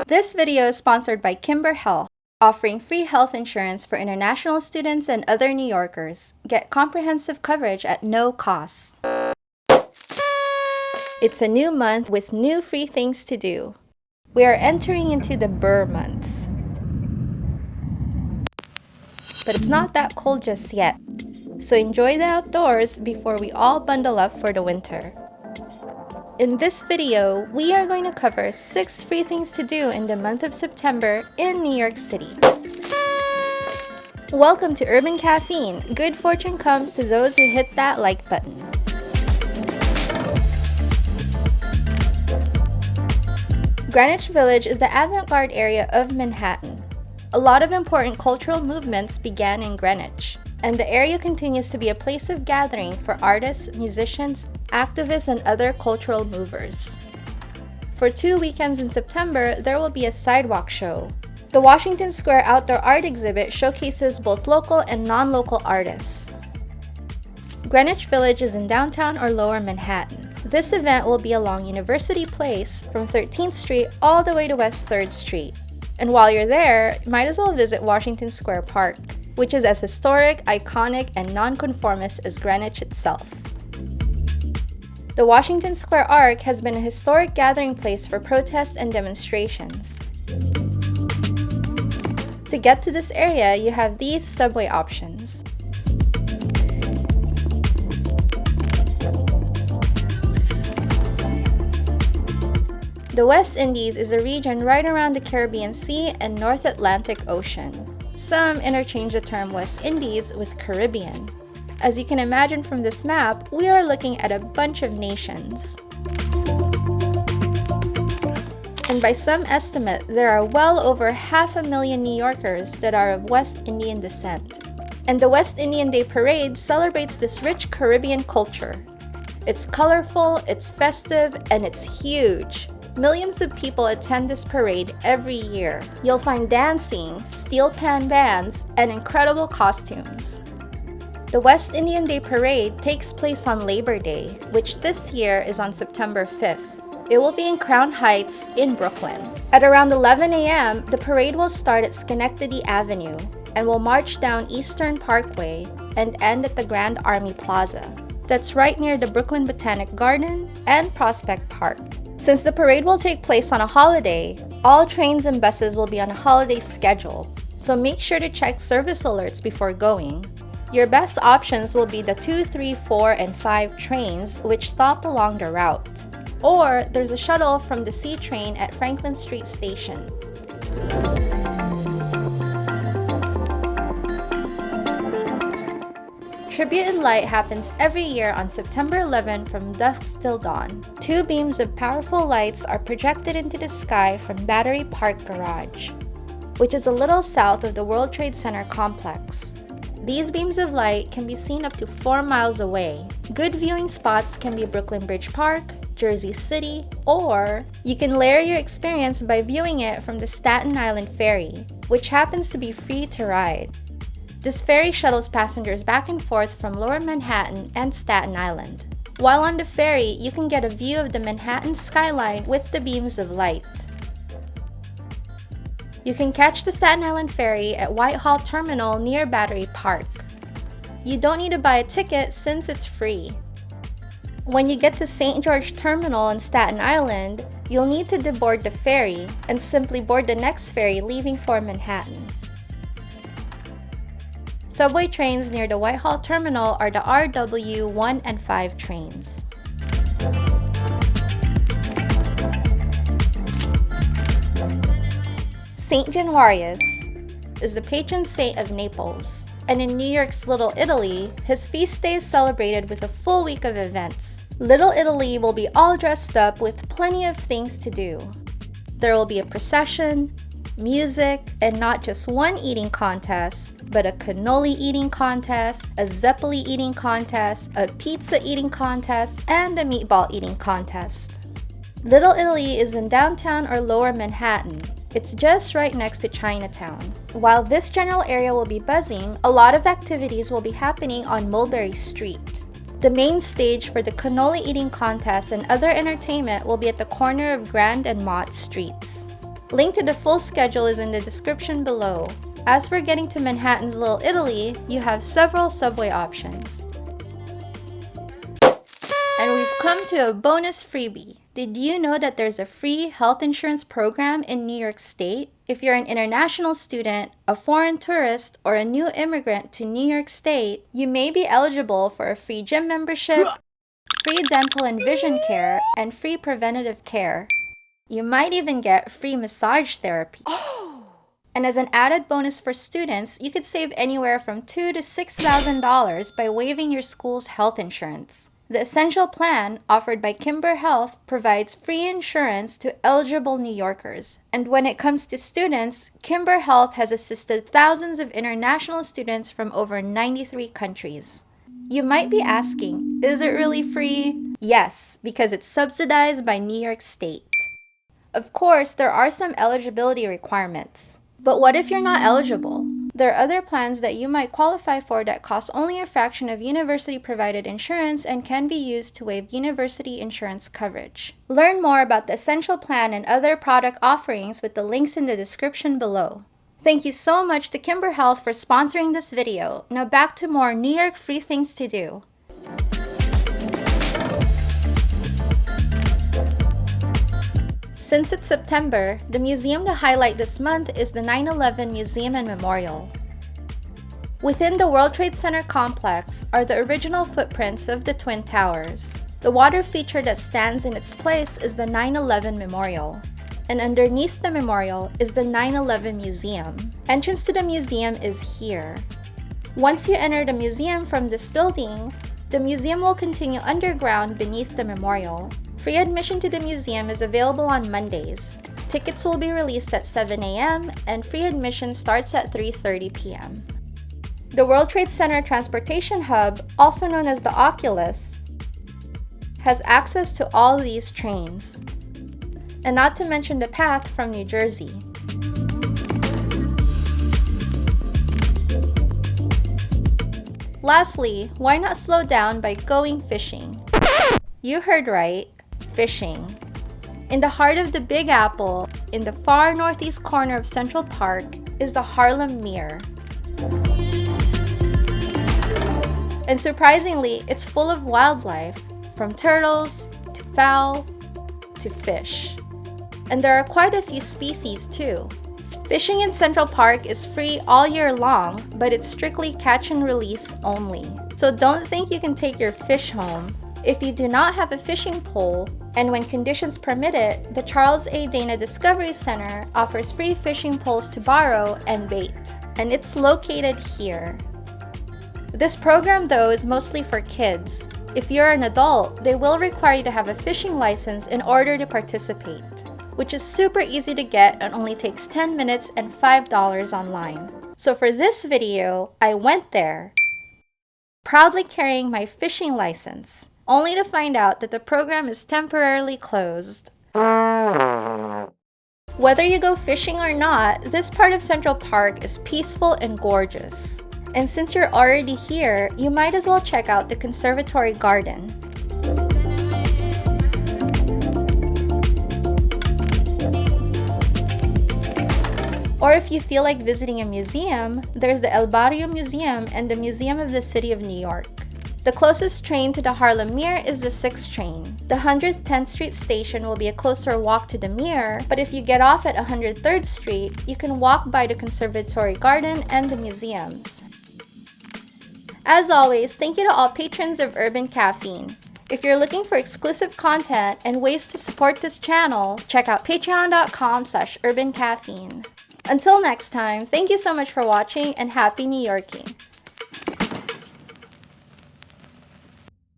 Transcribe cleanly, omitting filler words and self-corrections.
This video is sponsored by Kimber Health, offering free health insurance for international students and other New Yorkers. Get comprehensive coverage at no cost. It's a new month with new free things to do. We are entering into the Burr months. But it's not that cold just yet, so enjoy the outdoors before we all bundle up for the winter. In this video, we are going to cover 6 free things to do in the month of September in New York City. Welcome to Urban Caffeine. Good fortune comes to those who hit that like button. Greenwich Village is the avant-garde area of Manhattan. A lot of important cultural movements began in Greenwich, and the area continues to be a place of gathering for artists, musicians, activists, and other cultural movers. For 2 weekends in September, there will be a sidewalk show. The Washington Square Outdoor Art Exhibit showcases both local and non-local artists. Greenwich Village is in downtown or lower Manhattan. This event will be along University Place from 13th Street all the way to West 3rd Street. And while you're there, you might as well visit Washington Square Park, which is as historic, iconic, and nonconformist as Greenwich itself. The Washington Square Arc has been a historic gathering place for protests and demonstrations. To get to this area, you have these subway options. The West Indies is a region right around the Caribbean Sea and North Atlantic Ocean. Some interchange the term West Indies with Caribbean. As you can imagine from this map, we are looking at a bunch of nations. And by some estimate, there are well over 500,000 New Yorkers that are of West Indian descent. And the West Indian Day Parade celebrates this rich Caribbean culture. It's colorful, it's festive, and it's huge. Millions of people attend this parade every year. You'll find dancing, steel pan bands, and incredible costumes. The West Indian Day Parade takes place on Labor Day, which this year is on September 5th. It will be in Crown Heights in Brooklyn. At around 11 a.m., the parade will start at Schenectady Avenue and will march down Eastern Parkway and end at the Grand Army Plaza. That's right near the Brooklyn Botanic Garden and Prospect Park. Since the parade will take place on a holiday, all trains and buses will be on a holiday schedule, so make sure to check service alerts before going. Your best options will be the 2, 3, 4, and 5 trains which stop along the route. Or there's a shuttle from the C train at Franklin Street Station. Tribute in Light happens every year on September 11 from dusk till dawn. 2 beams of powerful lights are projected into the sky from Battery Park Garage, which is a little south of the World Trade Center complex. These beams of light can be seen up to 4 miles away. Good viewing spots can be Brooklyn Bridge Park, Jersey City, or you can layer your experience by viewing it from the Staten Island Ferry, which happens to be free to ride. This ferry shuttles passengers back and forth from Lower Manhattan and Staten Island. While on the ferry, you can get a view of the Manhattan skyline with the beams of light. You can catch the Staten Island Ferry at Whitehall Terminal near Battery Park. You don't need to buy a ticket since it's free. When you get to St. George Terminal in Staten Island, you'll need to deboard the ferry and simply board the next ferry leaving for Manhattan. Subway trains near the Whitehall Terminal are the RW 1 and 5 trains. Saint Januarius is the patron saint of Naples, and in New York's Little Italy, his feast day is celebrated with a full week of events. Little Italy will be all dressed up with plenty of things to do. There will be a procession, music, and not just one eating contest, but a cannoli eating contest, a zeppoli eating contest, a pizza eating contest, and a meatball eating contest. Little Italy is in downtown or lower Manhattan. It's just right next to Chinatown. While this general area will be buzzing, a lot of activities will be happening on Mulberry Street. The main stage for the cannoli eating contest and other entertainment will be at the corner of Grand and Mott Streets. Link to the full schedule is in the description below. As for getting to Manhattan's Little Italy, you have several subway options. And we've come to a bonus freebie. Did you know that there's a free health insurance program in New York State? If you're an international student, a foreign tourist, or a new immigrant to New York State, you may be eligible for a free gym membership, free dental and vision care, and free preventative care. You might even get free massage therapy. And as an added bonus for students, you could save anywhere from $2,000 to $6,000 by waiving your school's health insurance. The Essential Plan, offered by Kimber Health, provides free insurance to eligible New Yorkers. And when it comes to students, Kimber Health has assisted thousands of international students from over 93 countries. You might be asking, is it really free? Yes, because it's subsidized by New York State. Of course, there are some eligibility requirements. But what if you're not eligible? There are other plans that you might qualify for that cost only a fraction of university-provided insurance and can be used to waive university insurance coverage. Learn more about the Essential Plan and other product offerings with the links in the description below. Thank you so much to Kimber Health for sponsoring this video. Now back to more New York free things to do. Since it's September, the museum to highlight this month is the 9/11 Museum and Memorial. Within the World Trade Center complex are the original footprints of the Twin Towers. The water feature that stands in its place is the 9/11 Memorial. And underneath the memorial is the 9/11 Museum. Entrance to the museum is here. Once you enter the museum from this building, the museum will continue underground beneath the memorial. Free admission to the museum is available on Mondays. Tickets will be released at 7 a.m. and free admission starts at 3:30 p.m. The World Trade Center Transportation Hub, also known as the Oculus, has access to all these trains. And not to mention the path from New Jersey. Lastly, why not slow down by going fishing? You heard right. Fishing. In the heart of the Big Apple, in the far northeast corner of Central Park, is the Harlem Mere. And surprisingly, it's full of wildlife, from turtles, to fowl, to fish. And there are quite a few species too. Fishing in Central Park is free all year long, but it's strictly catch and release only. So don't think you can take your fish home. If you do not have a fishing pole, and when conditions permit it, the Charles A. Dana Discovery Center offers free fishing poles to borrow and bait, and it's located here. This program, though, is mostly for kids. If you're an adult, they will require you to have a fishing license in order to participate, which is super easy to get and only takes 10 minutes and $5 online. So for this video, I went there, proudly carrying my fishing license, only to find out that the program is temporarily closed. Whether you go fishing or not, this part of Central Park is peaceful and gorgeous. And since you're already here, you might as well check out the Conservatory Garden. Or if you feel like visiting a museum, there's the El Barrio Museum and the Museum of the City of New York. The closest train to the Harlem Mere is the 6th train. The 110th Street station will be a closer walk to the Mere, but if you get off at 103rd Street, you can walk by the Conservatory Garden and the museums. As always, thank you to all patrons of Urban Caffeine. If you're looking for exclusive content and ways to support this channel, check out patreon.com/urbancaffeine. Until next time, thank you so much for watching and happy New Yorking!